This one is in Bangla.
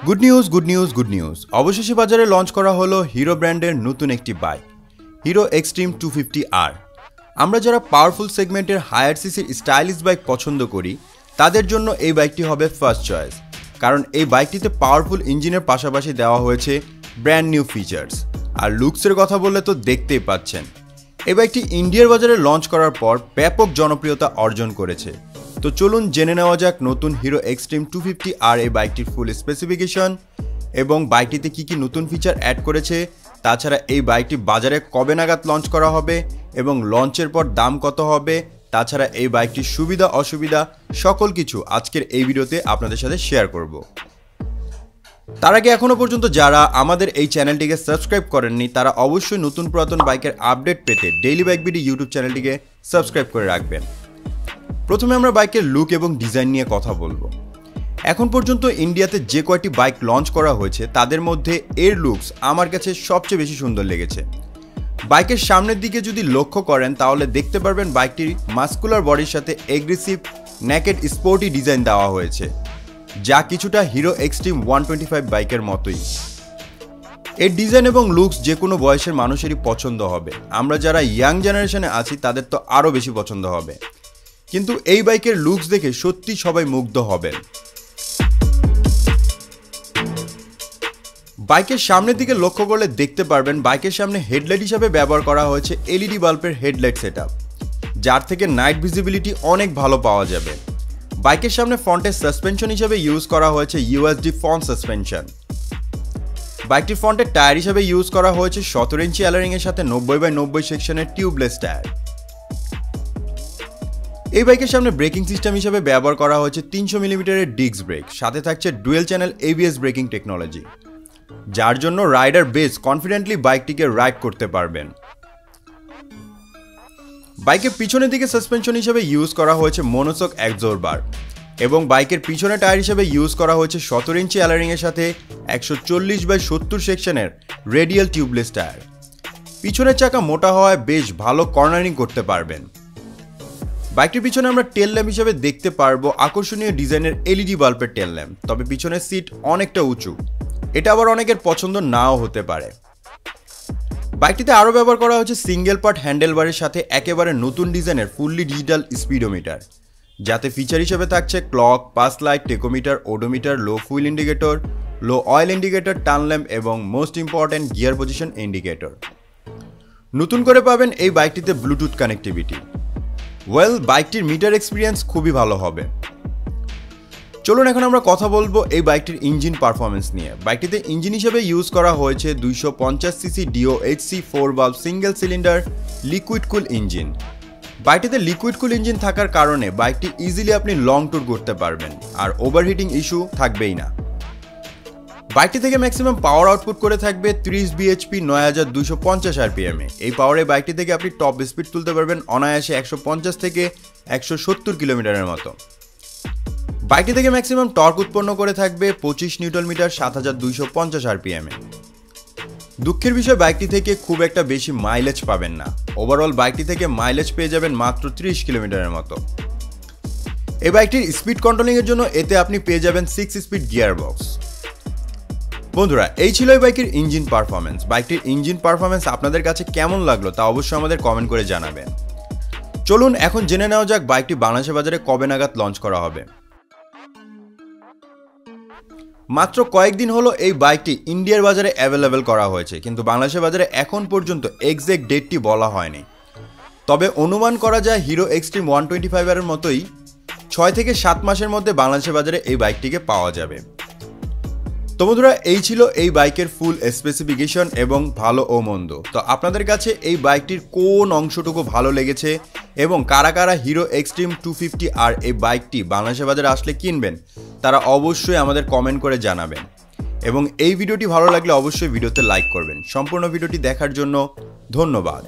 গুড নিউজ অবশেষে বাজারে লঞ্চ করা হলো হিরো ব্র্যান্ডের নতুন একটি বাইক হিরো এক্সট্রিম 250R। আমরা যারা পাওয়ারফুল সেগমেন্টের হায়ার সিসির স্টাইলিশ বাইক পছন্দ করি তাদের জন্য এই বাইকটি হবে ফার্স্ট চয়েস, কারণ এই বাইকটিতে পাওয়ারফুল ইঞ্জিনের পাশাপাশি দেওয়া হয়েছে ব্র্যান্ড নিউ ফিচার্স। আর লুকসের কথা বললে তো দেখতেই পাচ্ছেন, এই বাইকটি ইন্ডিয়ার বাজারে লঞ্চ করার পর ব্যাপক জনপ্রিয়তা অর্জন করেছে। তো চলুন জেনে নেওয়া যাক নতুন হিরো এক্সট্রিম 250R এই বাইকটির ফুল স্পেসিফিকেশন এবং বাইকটিতে কী কী নতুন ফিচার অ্যাড করেছে। তাছাড়া এই বাইকটি বাজারে কবে নাগাদ লঞ্চ করা হবে এবং লঞ্চের পর দাম কত হবে, তাছাড়া এই বাইকটির সুবিধা অসুবিধা সকল কিছু আজকের এই ভিডিওতে আপনাদের সাথে শেয়ার করব। তার আগে এখনও পর্যন্ত যারা আমাদের এই চ্যানেলটিকে সাবস্ক্রাইব করেননি তারা অবশ্যই নতুন পুরাতন বাইকের আপডেট পেতে ডেইলি বাইক বিডি ইউটিউব চ্যানেলটিকে সাবস্ক্রাইব করে রাখবেন। প্রথমে আমরা বাইকের লুক এবং ডিজাইন নিয়ে কথা বলবো। এখন পর্যন্ত ইন্ডিয়াতে যে কয়টি বাইক লঞ্চ করা হয়েছে তাদের মধ্যে এর লুকস আমার কাছে সবচেয়ে বেশি সুন্দর লেগেছে। বাইকের সামনের দিকে যদি লক্ষ্য করেন তাহলে দেখতে পারবেন বাইকটির মাস্কুলার বডির সাথে এগ্রেসিভ নেকেড স্পোর্টি ডিজাইন দেওয়া হয়েছে, যা কিছুটা হিরো এক্সট্রিম 125 বাইকের মতোই। এর ডিজাইন এবং লুকস যে কোনো বয়সের মানুষেরই পছন্দ হবে। আমরা যারা ইয়াং জেনারেশনে আছি তাদের তো আরও বেশি পছন্দ হবে, কিন্তু এই বাইকের লুকস দেখে সত্যি সবাই মুগ্ধ হবেন। বাইকের সামনের দিকে লক্ষ্য করলে দেখতে পারবেন বাইকের সামনে হেডলাইট হিসাবে ব্যবহার করা হয়েছে এলইডি বাল্বের হেডলাইট সেটআপ, যার থেকে নাইট ভিজিবিলিটি অনেক ভালো পাওয়া যাবে। বাইকের সামনে ফ্রন্টের সাসপেনশন হিসাবে ইউজ করা হয়েছে ইউএসডি ফ্রন্ট সাসপেনশন। বাইকটির ফ্রন্টের টায়ার হিসাবে ইউজ করা হয়েছে 17 ইঞ্চি অ্যালারিং এর সাথে 90/90 সেকশনের টিউবলেস টায়ার। এই বাইকের সামনে ব্রেকিং সিস্টেম হিসেবে ব্যবহার করা হয়েছে 300 মিলিমিটারের ডিস্ক ব্রেক, সাথে থাকছে dual channel ABS braking technology, যার জন্য রাইডার বেশ কনফিডেন্টলি বাইকটিকে রাইড করতে পারবেন। বাইকের পিছনের দিকে সাসপেনশন হিসেবে ইউজ করা হয়েছে মনোসক অ্যাবজর্বার এবং বাইকের পিছনে টায়ার হিসেবে ইউজ করা হয়েছে 17 ইঞ্চি অ্যালারিং এর সাথে 140/70 সেকশনের রেডিয়াল টিউবলেস টায়ার। পিছনের চাকা মোটা হওয়ায় বেশ ভালো কর্নারিং করতে পারবেন। বাইকটির পিছনে আমরা টেল ল্যাম্প হিসেবে দেখতে পারবো আকর্ষণীয় ডিজাইনের এলইডি বাল্বের টেল ল্যাম্প, তবে পিছনের সিট অনেকটা উঁচু, এটা আবার অনেকের পছন্দ নাও হতে পারে। বাইকটিতে আরও ব্যবহার করা হচ্ছে সিঙ্গেল পার্ট হ্যান্ডেলবারের সাথে একেবারে নতুন ডিজাইনের ফুললি ডিজিটাল স্পিডোমিটার, যাতে ফিচার হিসেবে থাকছে clock, pass light, tachometer, odometer, low fuel indicator, low oil indicator, turn lamp এবং most important gear position indicator. নতুন করে পাবেন এই বাইকটিতে ব্লুটুথ কানেক্টিভিটি। বাইকটির মিটার এক্সপিরিয়েন্স খুবই ভালো হবে। চলুন এখন আমরা কথা বলবো এই বাইকটির ইঞ্জিন পারফরমেন্স নিয়ে। বাইকটিতে ইঞ্জিন হিসেবে ইউজ করা হয়েছে 250 CC DOHC 4 valve single cylinder liquid cool engine. বাইকটিতে লিকুইড কুল ইঞ্জিন থাকার কারণে বাইকটি ইজিলি আপনি লং ট্যুর করতে পারবেন আর ওভারহিটিং ইস্যু থাকবেই না। বাইকটি থেকে ম্যাক্সিমাম পাওয়ার আউটপুট করে থাকবে 30 bhp 9250 rpm এ। এই পাওয়ারে বাইকটি থেকে আপনি টপ স্পিড তুলতে পারবেন অনায়াসে 150 থেকে 170 কিলোমিটারের মতো। বাইকটি থেকে ম্যাক্সিমাম টর্ক উৎপন্ন করে থাকবে 25 নিউটন মিটার 7250 rpm এ। দুঃখের বিষয় বাইকটি থেকে খুব একটা বেশি মাইলেজ পাবেন না। ওভারঅল বাইকটি থেকে মাইলেজ পেয়ে যাবেন মাত্র 30 কিলোমিটারের মতো। এই বাইকটির স্পিড কন্ট্রোলিং এর জন্য এতে আপনি পেয়ে যাবেন 6 স্পিড গিয়ার বক্স। বন্ধুরা, এই ছিল এই বাইকের ইঞ্জিন পারফরমেন্স। বাইকটির ইঞ্জিন পারফরমেন্স আপনাদের কাছে কেমন লাগলো তা অবশ্যই আমাদের কমেন্ট করে জানাবেন। চলুন এখন জেনে নেওয়া যাক বাইকটি বাংলাদেশের বাজারে কবে নাগাদ লঞ্চ করা হবে। মাত্র কয়েকদিন হলো এই বাইকটি ইন্ডিয়ার বাজারে অ্যাভেলেবেল করা হয়েছে, কিন্তু বাংলাদেশের বাজারে এখন পর্যন্ত এক্সাক্ট ডেটটি বলা হয়নি। তবে অনুমান করা যায় হিরো এক্সট্রিম 125 এর মতোই 6 থেকে 7 মাসের মধ্যে বাংলাদেশের বাজারে এই বাইকটিকে পাওয়া যাবে। তো বন্ধুরা, এই ছিল এই বাইকের ফুল স্পেসিফিকেশন এবং ভালো ও মন্দ। তো আপনাদের কাছে এই বাইকটির কোন অংশটুকু ভালো লেগেছে এবং কারা কারা হিরো এক্সট্রিম 250R এই বাইকটি বাংলাদেশের বাজারে আসলে কিনবেন তারা অবশ্যই আমাদের কমেন্ট করে জানাবেন। এবং এই ভিডিওটি ভালো লাগলে অবশ্যই ভিডিওতে লাইক করবেন। সম্পূর্ণ ভিডিওটি দেখার জন্য ধন্যবাদ।